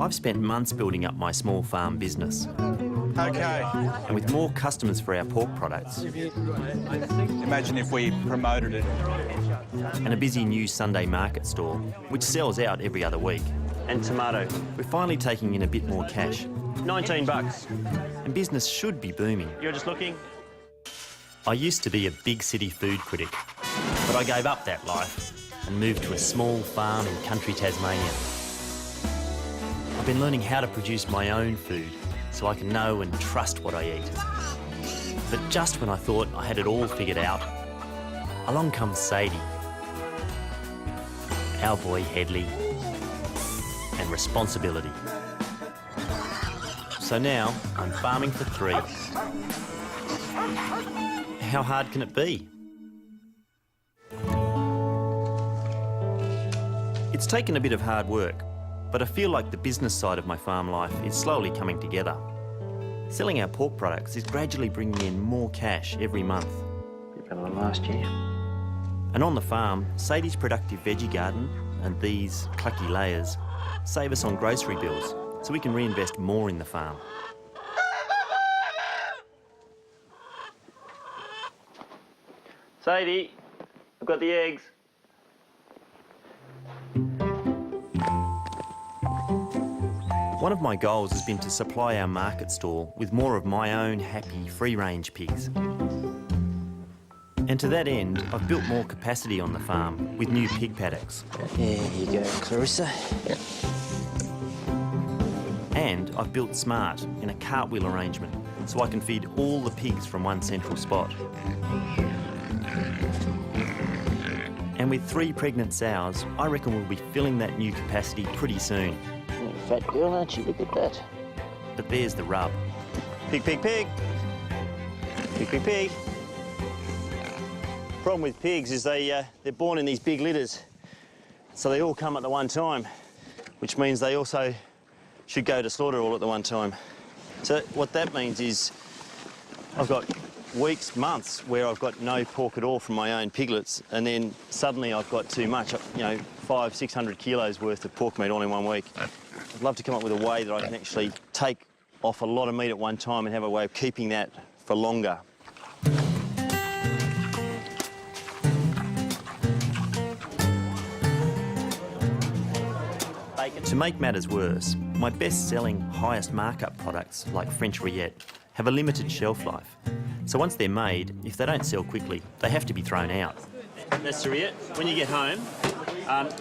I've spent months building up my small farm business. Okay. And with more customers for our pork products... Imagine if we promoted it. And a busy new Sunday market store, which sells out every other week. And tomato. We're finally taking in a bit more cash. 19 bucks. And business should be booming. You're just looking? I used to be a big city food critic, but I gave up that life and moved to a small farm in country Tasmania. I've been learning how to produce my own food so I can know and trust what I eat. But just when I thought I had it all figured out, along comes Sadie, our boy Headley, and responsibility. So now I'm farming for 3. How hard can it be? It's taken a bit of hard work, but I feel like the business side of my farm life is slowly coming together. Selling our pork products is gradually bringing in more cash every month. Bit better than last year. And on the farm, Sadie's productive veggie garden and these clucky layers save us on grocery bills, so we can reinvest more in the farm. Sadie, I've got the eggs. One of my goals has been to supply our market stall with more of my own happy, free-range pigs. And to that end, I've built more capacity on the farm with new pig paddocks. There you go, Clarissa. And I've built smart in a cartwheel arrangement so I can feed all the pigs from one central spot. And with 3 pregnant sows, I reckon we'll be filling that new capacity pretty soon. You're a fat girl, aren't you? Look at that. But there's the rub. Pig, pig, pig. Pig, pig, pig. Problem with pigs is they're born in these big litters. So they all come at the one time, which means they also should go to slaughter all at the one time. So what that means is I've got weeks, months where I've got no pork at all from my own piglets, and then suddenly I've got too much, you know, 500-600 kilos worth of pork meat all in one week. I'd love to come up with a way that I can actually take off a lot of meat at one time and have a way of keeping that for longer. To make matters worse, my best-selling, highest markup products, like French Rillette, have a limited shelf life. So once they're made, if they don't sell quickly, they have to be thrown out. That's the Rillette. When you get home, pop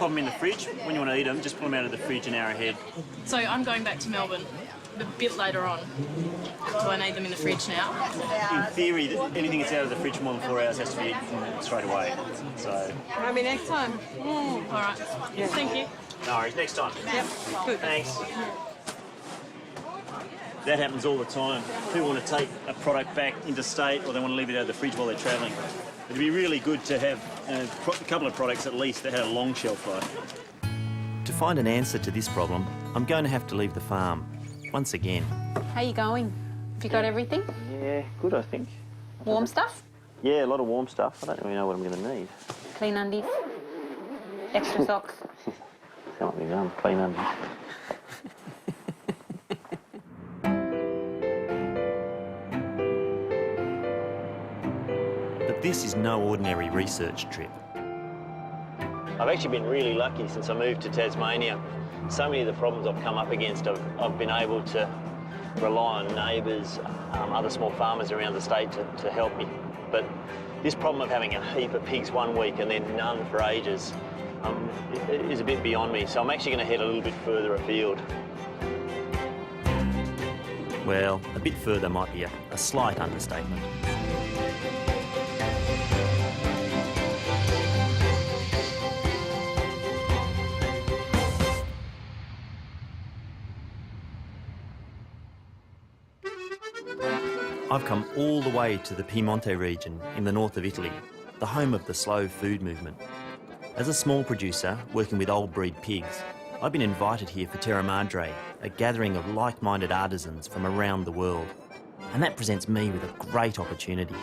them in the fridge. When you want to eat them, just pull them out of the fridge an hour ahead. So I'm going back to Melbourne a bit later on. Do I need them in the fridge now? In theory, anything that's out of the fridge for more than 4 hours has to be eaten straight away. So. Maybe next time. All right. Yeah. Thank you. No worries, next time. Yep. Good. Thanks. That happens all the time. People want to take a product back interstate or they want to leave it out of the fridge while they're travelling. It'd be really good to have a couple of products at least that had a long shelf life. To find an answer to this problem, I'm going to have to leave the farm, once again. How you going? Have you got everything? Yeah, good, I think. Warm stuff? Yeah, a lot of warm stuff. I don't really know what I'm going to need. Clean undies? Extra socks? Can't be done, clean undies. But this is no ordinary research trip. I've actually been really lucky since I moved to Tasmania. So many of the problems I've come up against, I've been able to rely on neighbours, other small farmers around the state to help me. But this problem of having a heap of pigs one week and then none for ages is a bit beyond me, so I'm actually going to head a little bit further afield. Well, a bit further might be a slight understatement. I've come all the way to the Piemonte region in the north of Italy, the home of the slow food movement. As a small producer working with old breed pigs, I've been invited here for Terra Madre, a gathering of like-minded artisans from around the world. And that presents me with a great opportunity.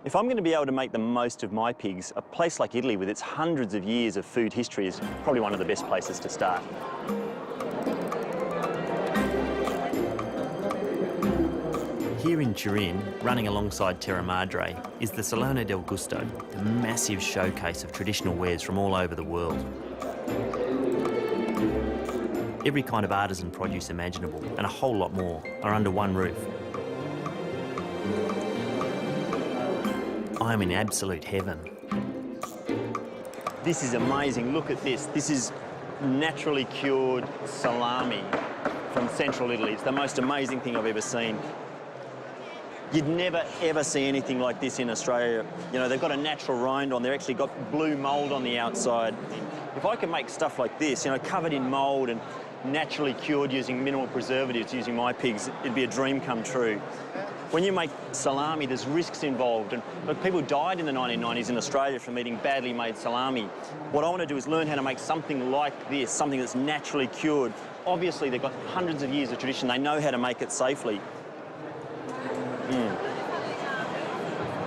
If I'm going to be able to make the most of my pigs, a place like Italy with its hundreds of years of food history is probably one of the best places to start. Here in Turin, running alongside Terra Madre, is the Salone del Gusto, a massive showcase of traditional wares from all over the world. Every kind of artisan produce imaginable, and a whole lot more, are under one roof. I'm in absolute heaven. This is amazing. Look at this. This is naturally cured salami from central Italy. It's the most amazing thing I've ever seen. You'd never, ever see anything like this in Australia. You know, they've got a natural rind on. They've actually got blue mould on the outside. If I could make stuff like this, you know, covered in mould and naturally cured using minimal preservatives, using my pigs, it'd be a dream come true. When you make salami, there's risks involved. And look, people died in the 1990s in Australia from eating badly made salami. What I want to do is learn how to make something like this, something that's naturally cured. Obviously, they've got hundreds of years of tradition. They know how to make it safely.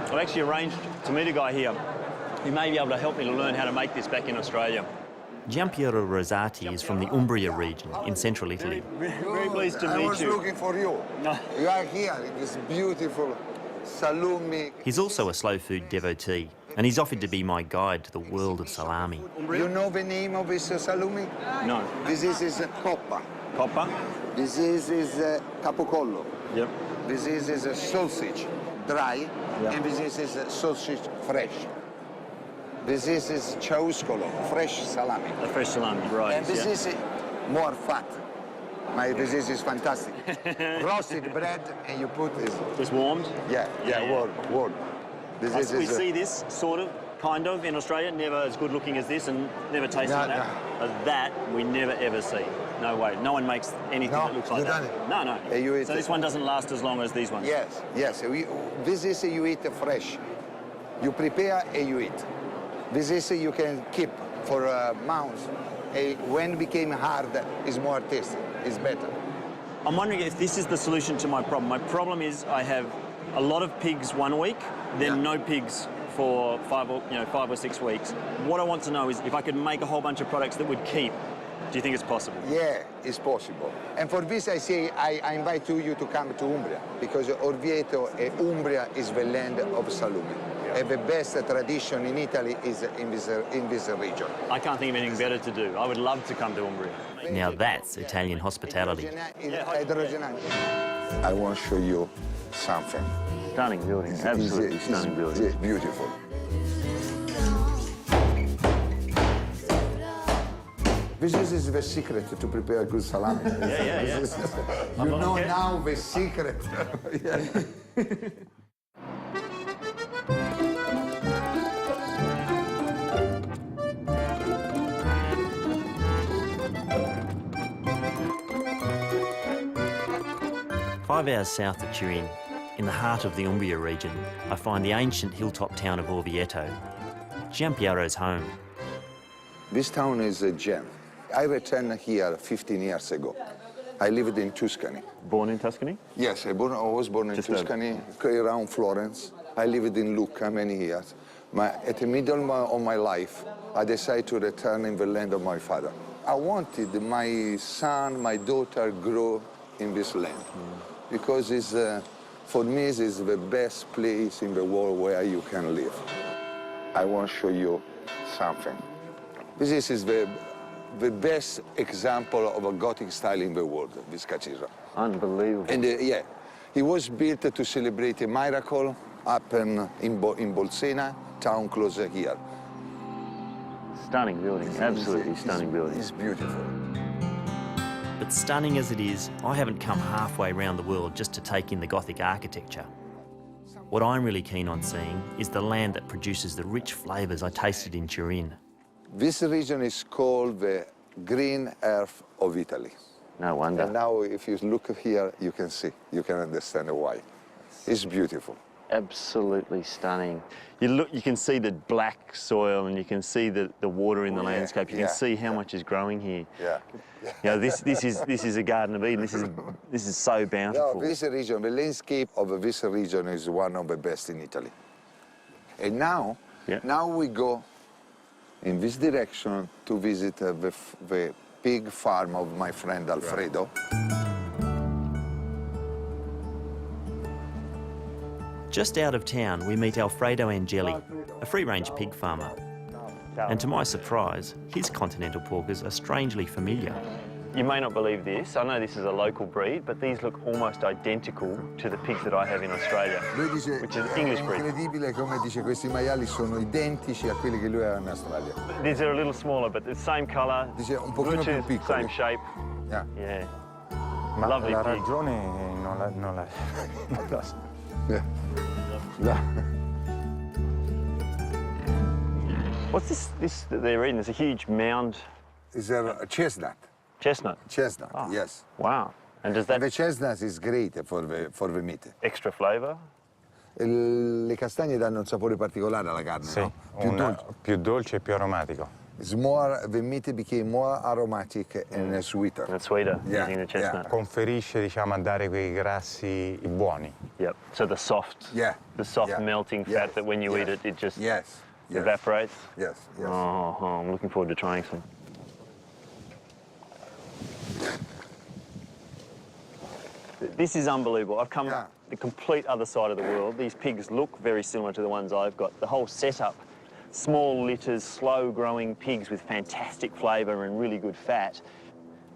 I've actually arranged to meet a guy here who may be able to help me to learn how to make this back in Australia. Giampiero Rosati is from the Umbria region in central Italy. Very pleased to meet you. I was looking for you. You are here in this beautiful salumi. He's also a slow food devotee, and he's offered to be my guide to the world of salami. You know the name of this salumi? No. This is coppa. Coppa? This is capocollo. Yep. This is a sausage, dry, Yep. and this is a sausage fresh. This is ciauscolo, fresh salami. A fresh salami, right. And this is more fat. This is fantastic. Roasted bread, and you put this. Just warmed? Yeah, warm. We see this sort of, kind of, in Australia. Never as good looking as this and never tasted that. That we never ever see. No way. No one makes anything that looks like that. No, no. So this one doesn't last as long as these ones? Yes. This is you eat fresh. You prepare and you eat. This is you can keep for months. When it became hard, it's more tasty. It's better. I'm wondering if this is the solution to my problem. My problem is I have a lot of pigs 1 week, then no pigs for 5 or 6 weeks. What I want to know is if I could make a whole bunch of products that would keep. Do you think it's possible? Yeah, it's possible. And for this, I say I invite you to come to Umbria, because Orvieto and Umbria is the land of salumi. And the best tradition in Italy is in this region. I can't think of anything better to do. I would love to come to Umbria. Now that's Italian hospitality. I want to show you something. Stunning building, absolutely stunning building. It's beautiful. This is the secret to prepare good salami. Yeah. You know now the secret. Yeah. 5 hours south of Turin, in the heart of the Umbria region, I find the ancient hilltop town of Orvieto, Giampiero's home. This town is a gem. I returned here 15 years ago. I lived in Tuscany. Born in Tuscany? Yes, I was born in Tuscany, around Florence. I lived in Lucca many years. At the middle of my life, I decided to return in the land of my father. I wanted my son, my daughter grow in this land. Because for me, it's the best place in the world where you can live. I want to show you something. This is the best example of a Gothic style in the world, this cathedral. Unbelievable. And yeah, it was built to celebrate a miracle happened in Bolsena, town closer here. Stunning building, absolutely stunning building. It's beautiful. But stunning as it is, I haven't come halfway around the world just to take in the Gothic architecture. What I'm really keen on seeing is the land that produces the rich flavours I tasted in Turin. This region is called the green earth of Italy. No wonder. And now if you look here, you can see, you can understand why. It's beautiful. Absolutely stunning. You can see the black soil and you can see the water in the landscape. You can see how much is growing here. Yeah. You know, this is a Garden of Eden. This is so bountiful. No, this region, the landscape of this region is one of the best in Italy. And now we go in this direction to visit the pig farm of my friend Alfredo. Just out of town, we meet Alfredo Angeli, a free-range pig farmer. And to my surprise, his continental porkers are strangely familiar. You may not believe this. I know this is a local breed, but these look almost identical to the pigs that I have in Australia, Lui dice, which is è English breed. incredibile come dice questi maiali sono identici a quelli che lui aveva in Australia. These are a little smaller, but the same colour, Dice un pochino più butchers, piccoli. same shape. Yeah. Yeah. Ma Lovely la pig. ragione non la Yeah. Yeah. What's this that they're eating? There's a huge mound. It's a chestnut. Chestnut. Chestnut, Oh. yes. Wow. And does that The chestnut is great for the meat. extra flavour? Le castagne danno un sapore particolare alla carne, Sì, no? Più dolce. più dolce e più aromatico. It's more, the meat became more aromatic and sweeter. And it's sweeter Yeah, using the chestnut. Conferisce, diciamo, a dare quei grassi buoni. Yep. So the soft, Yeah. the soft Yeah. melting fat Yes. that when you eat Yes. it, it just Yes. Yes. evaporates. Yes. Yes. Oh, I'm looking forward to trying some. This is unbelievable. I've come Yeah. the complete other side of the world. These pigs look very similar to the ones I've got. The whole setup, small litters, slow-growing pigs with fantastic flavour and really good fat,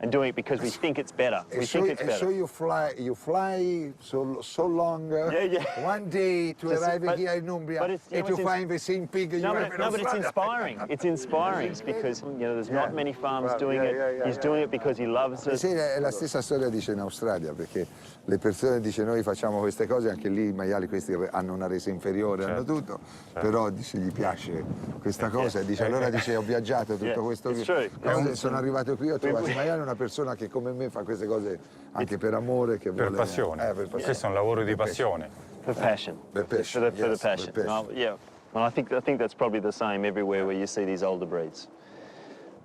and doing it because we think it's better. We think it's better. So you fly so long, Yeah. one day to Just- arrive but- here in Umbria, but it's, you and know, to it's find the same pig you No, have but, in no, but it's Australia. inspiring. It's inspiring because, you know, there's not many farms doing it. He's doing it because he loves it. Sì, è la stessa storia dice in Australia, perché le persone dice noi facciamo queste cose, anche lì i maiali questi hanno una resa inferiore, hanno tutto, però dice gli piace questa cosa, e dice allora dice ho viaggiato tutto Yeah, questo, it's true. sono arrivato qui, ho trovato il maiale, una persona che come me fa queste cose anche per amore, che Per vuole, passione. per passione. Questo è un lavoro di passione. For passion. Per passion, For the yes, passion. per passion. Well, yeah. Well, I think that's probably the same everywhere where you see these older breeds.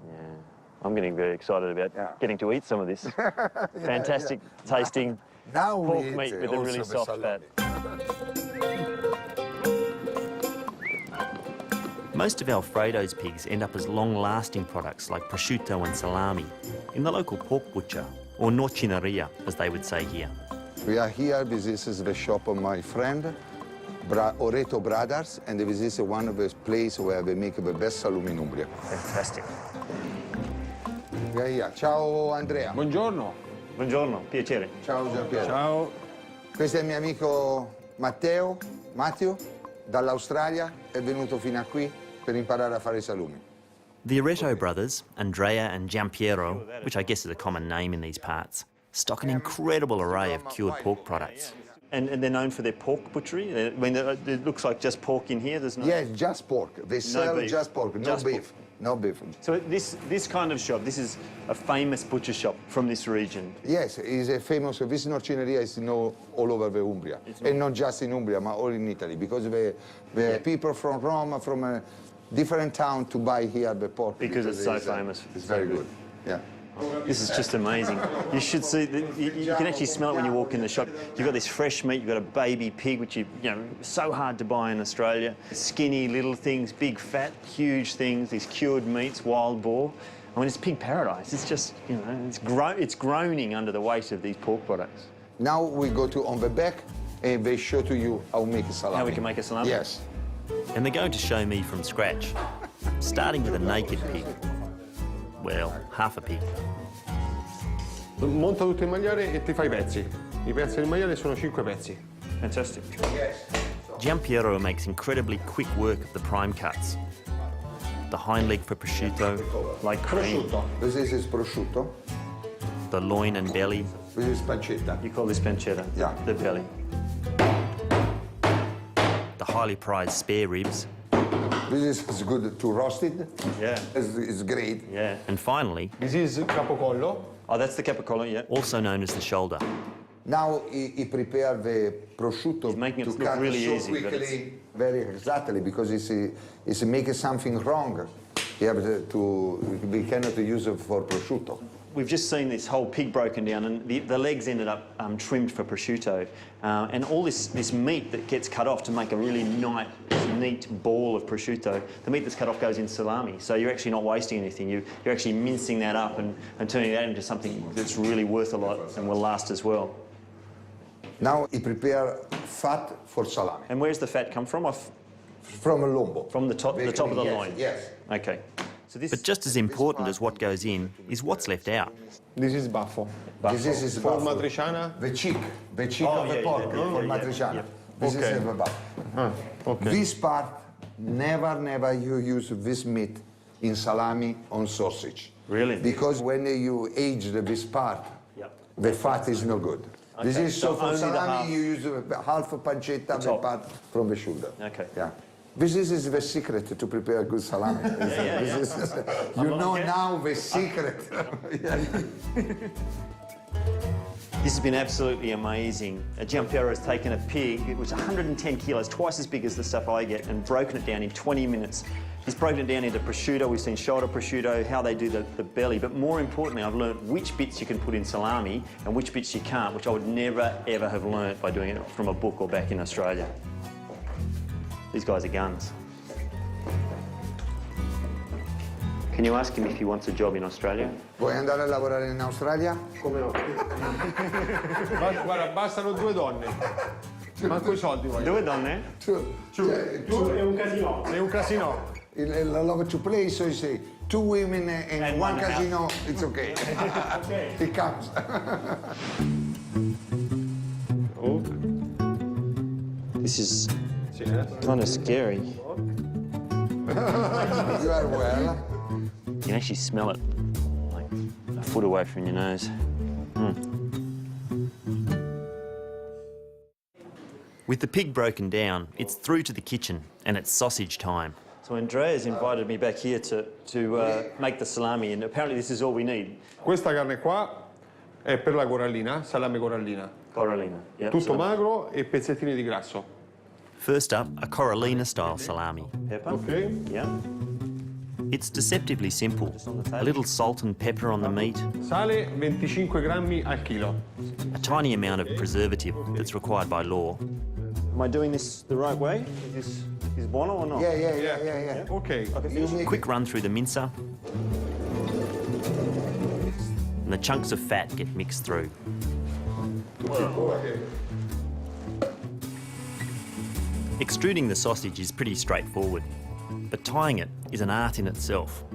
Yeah. I'm getting very excited about getting to eat some of this. Fantastic tasting Now we pork eat meat with a also really the soft salami. fat. Most of Alfredo's pigs end up as long-lasting products like prosciutto and salami in the local pork butcher, or noccineria, as they would say here. We are here, this is the shop of my friend, Oreto Brothers, and this is one of the places where they make the best salumi in Umbria. Fantastic. We are here. Ciao Andrea. Buongiorno. Buongiorno, piacere. Ciao Giampiero. Ciao. Questo è il mio amico Matteo, dall'Australia, è venuto fino a qui per imparare a fare i salumi. The Oreto brothers, Andrea and Giampiero, which I guess is a common name in these parts, stock an incredible array of cured pork products. And they're known for their pork butchery? I mean, it looks like just pork in here, there's no... Yes, just pork. They sell beef. just pork, no Just beef. No beef. So this kind of shop, this is a famous butcher shop from this region. Yes, it's a famous, this Norcineria is known all over the Umbria. And not just in Umbria, but all in Italy, because the people from Rome, from a different town to buy here the pork. Because it's so famous. It's very good, yeah. This is just amazing. You should see, you can actually smell it when you walk in the shop. You've got this fresh meat, you've got a baby pig, which you know, so hard to buy in Australia. Skinny little things, big fat, huge things, these cured meats, wild boar. I mean, it's pig paradise. It's just, you know, it's groaning under the weight of these pork products. Now we go to on the back and they show to you how to make a salami. How we can make a salami? Yes. And they're going to show me from scratch, starting with a naked pig. Well, half a pig. Monta tutto il maiale e ti fai i pezzi. I pezzi del maiale sono 5 pezzi. Fantastic. Giampiero makes incredibly quick work of the prime cuts. The hind leg for prosciutto, like cream. Prosciutto. This is prosciutto. The loin and belly. This is pancetta. You call this pancetta? Yeah. The belly. The highly prized spare ribs. This is good to roast it. Yeah. It's great. Yeah. And finally, This is capocollo. oh, that's the capicola, yeah. Also known as the shoulder. Now he prepare the prosciutto He's making it to look cut really so easy, but quickly, very exactly, because it's making something wrong. You have we cannot use it for prosciutto. We've just seen this whole pig broken down, and the legs ended up trimmed for prosciutto, and all this meat that gets cut off to make a really nice, neat ball of prosciutto. The meat that's cut off goes in salami, so you're actually not wasting anything. You're actually mincing that up and turning that into something that's really worth a lot and will last as well. Now he prepare fat for salami. And where's the fat come from? From a lombo. From the top of the Yes, loin? Yes. Okay. So this, but just as important as what goes in is what's left out. This is buffo. This is For buffalo. matriciana? The cheek Oh, of the yeah, pork yeah, for yeah, matriciana. yeah. This Okay. is the buffalo. Okay. This part, never you use this meat in salami on sausage. Really? Because when you age this part, Yep. the fat is no good. This Okay, is so so for only the half. salami you use half a pancetta, the top. part from the shoulder. Okay. Yeah. This is the secret to prepare good salami. This is- you know now the secret. This has been absolutely amazing. Giampiero has taken a pig, it was 110 kilos, twice as big as the stuff I get, and broken it down in 20 minutes. He's broken it down into prosciutto. We've seen shoulder prosciutto, how they do the belly, but more importantly, I've learnt which bits you can put in salami and which bits you can't, which I would never, ever have learnt by doing it from a book or back in Australia. These guys are guns. Can you ask him if he wants a job in Australia? Vuoi andare a lavorare in Australia? Come no? Guarda, bastano 2 donne. Manco I soldi voglio. Due donne? È un casino. È un casino. I love to play, so you say 2 women and And one one casino, it's okay. It comes. Oh. This is Sì, kind of scary. You are well. You can actually smell it like a foot away from your nose. With the pig broken down, it's through to the kitchen and it's sausage time. So Andrea's invited me back here to make the salami, and apparently this is all we need. Questa carne qua è per la corallina, salame corallina. Corallina. Yep. Tutto magro e pezzettini di grasso. First up, a Corallina-style salami. Pepper. Ok? Yeah. It's deceptively simple. A little salt and pepper on the meat, Sale 25 grammi al chilo. a tiny amount of preservative that's required by law. Am I doing this the right way? Is buono or not? Yeah. Ok. You make Quick run through the mincer. And the chunks of fat get mixed through. Extruding the sausage is pretty straightforward, but tying it is an art in itself.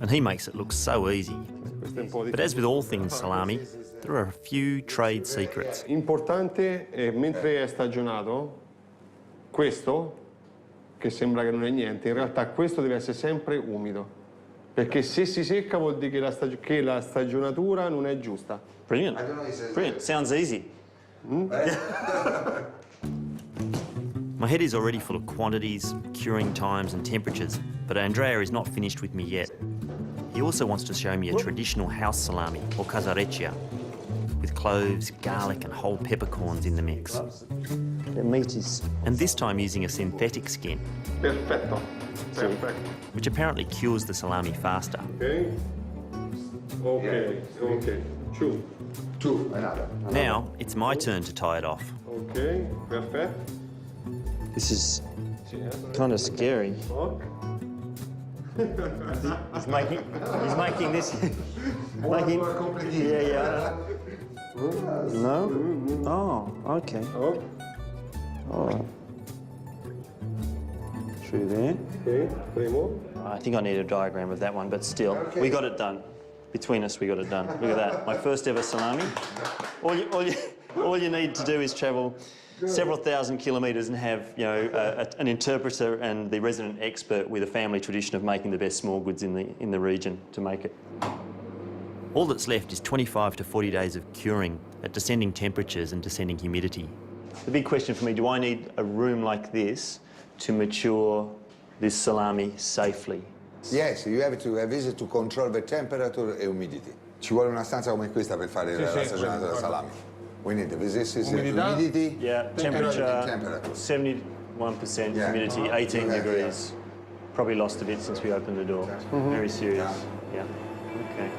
And he makes it look so easy. Questo è un po' di... But as with all things salami, there are a few trade secrets. Importante, mentre è stagionato, questo, che sembra che non è niente, in realtà questo deve essere sempre umido. Perché se si secca vuol dire che la stagionatura non è giusta. Brilliant. Brilliant. Sounds easy. My head is already full of quantities, curing times and temperatures, but Andrea is not finished with me yet. He also wants to show me a traditional house salami, or casareccia, with cloves, garlic and whole peppercorns in the mix. The meat is... And this time using a synthetic skin, Perfetto. Perfetto. which apparently cures the salami faster. Ok? Ok, ok. Two. two, another. Now, it's my turn to tie it off. Ok, perfetto. This is Sì, kind of scary. Ok. He's making this. making, yeah. No? Oh, okay. Ok. All right. Through there. Ok, primo. I think I need a diagram of that one, but still, we got it done. Between us, we got it done. Look at that, my first ever salami. All you need to do is travel several thousand kilometres and have, you know, an interpreter and the resident expert with a family tradition of making the best small goods in the region to make it. All that's left is 25 to 40 days of curing at descending temperatures and descending humidity. The big question for me, do I need a room like this to mature this salami safely? Yes, you have to have this to control the temperature and humidity. Ci vuole una stanza come questa per fare la stagionata della salami. We need this is humidity. Yeah, temperature, temperature. 71% Yeah. humidity, 18 Yeah, degrees. Probably lost a bit since we opened the door. Very serious. Yeah. Okay.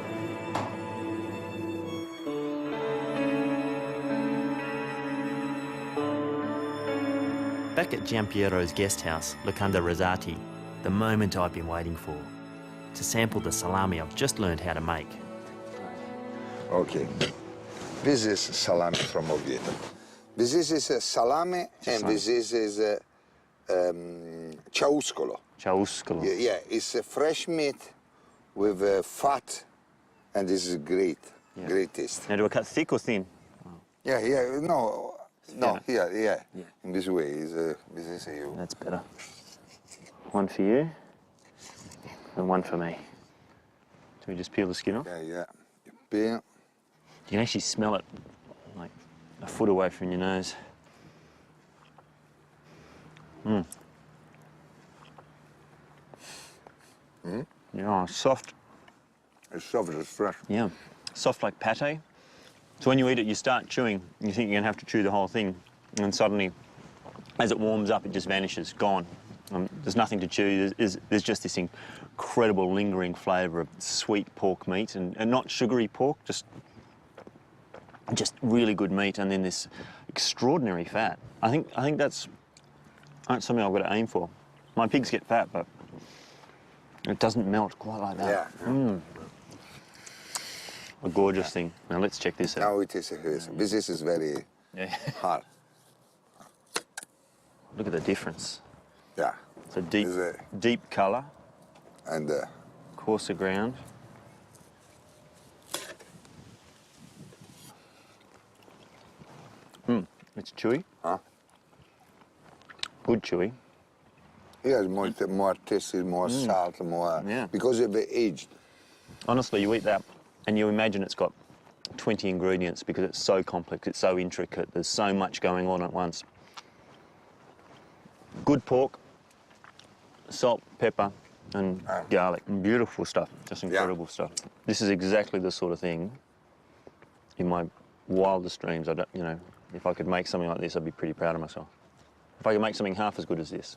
Back at Giampiero's guest house, Locanda Rosati, the moment I've been waiting for, to sample the salami I've just learned how to make. Okay. This is salami from Oviedo. This is salame, and this is ciauscolo. Ciauscolo. Yeah, it's a fresh meat with fat, and this is great, great taste. Now, do I cut thick or thin? Yeah, no, here, in this way, this is you. That's better. One for you, and one for me. So we just peel the skin off? Yeah. Peel. You can actually smell it like a foot away from your nose. Yeah, soft. It's soft, it's fresh. Yeah, soft like pate. So when you eat it, you start chewing. You think you're gonna have to chew the whole thing, and suddenly, as it warms up, it just vanishes, gone. There's nothing to chew. There's just this incredible lingering flavour of sweet pork meat, and not sugary pork, just really good meat, and then this extraordinary fat. I think that's something I've got to aim for. My pigs get fat, but it doesn't melt quite like that. Yeah. A gorgeous thing. Now let's check this out. Now it is this is very hard. Look at the difference. Yeah. So deep colour, And coarser ground. It's chewy. Huh? Good chewy. yeah, it's more tasty, more salt, more because of the age. Honestly, you eat that and you imagine it's got 20 ingredients because it's so complex, it's so intricate, there's so much going on at once. Good pork, salt, pepper, and garlic. Beautiful stuff, just incredible stuff. This is exactly the sort of thing in my wildest dreams. If I could make something like this, I'd be pretty proud of myself. If I could make something half as good as this,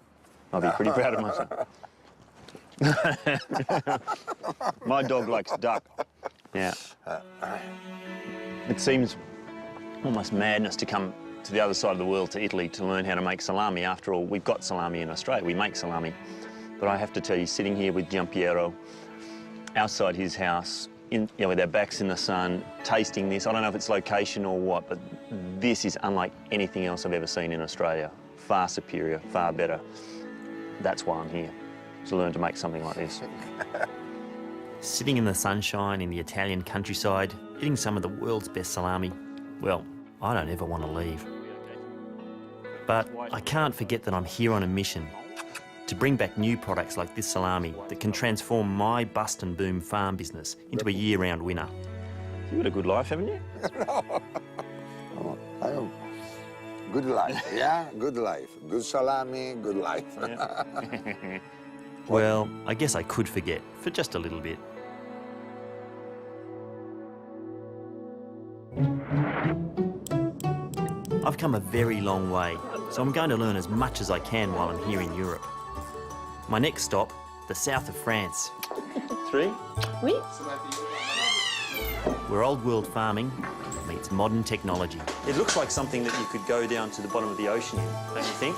I'd be pretty proud of myself. My dog likes duck. Yeah. It seems almost madness to come to the other side of the world, to Italy, to learn how to make salami. After all, we've got salami in Australia. We make salami. But I have to tell you, sitting here with Giampiero outside his house, with our backs in the sun, tasting this, I don't know if it's location or what, but this is unlike anything else I've ever seen in Australia. Far superior, far better. That's why I'm here, to learn to make something like this. Sitting in the sunshine in the Italian countryside, eating some of the world's best salami, well, I don't ever want to leave. But I can't forget that I'm here on a mission to bring back new products like this salami that can transform my bust and boom farm business into a year-round winner. You've got a good life, haven't you? I have good life, good life. Good salami, good life. Well, I guess I could forget for just a little bit. I've come a very long way, so I'm going to learn as much as I can while I'm here in Europe. My next stop, the south of France. 3? Oui. Where old world farming meets modern technology. It looks like something that you could go down to the bottom of the ocean in, don't you think?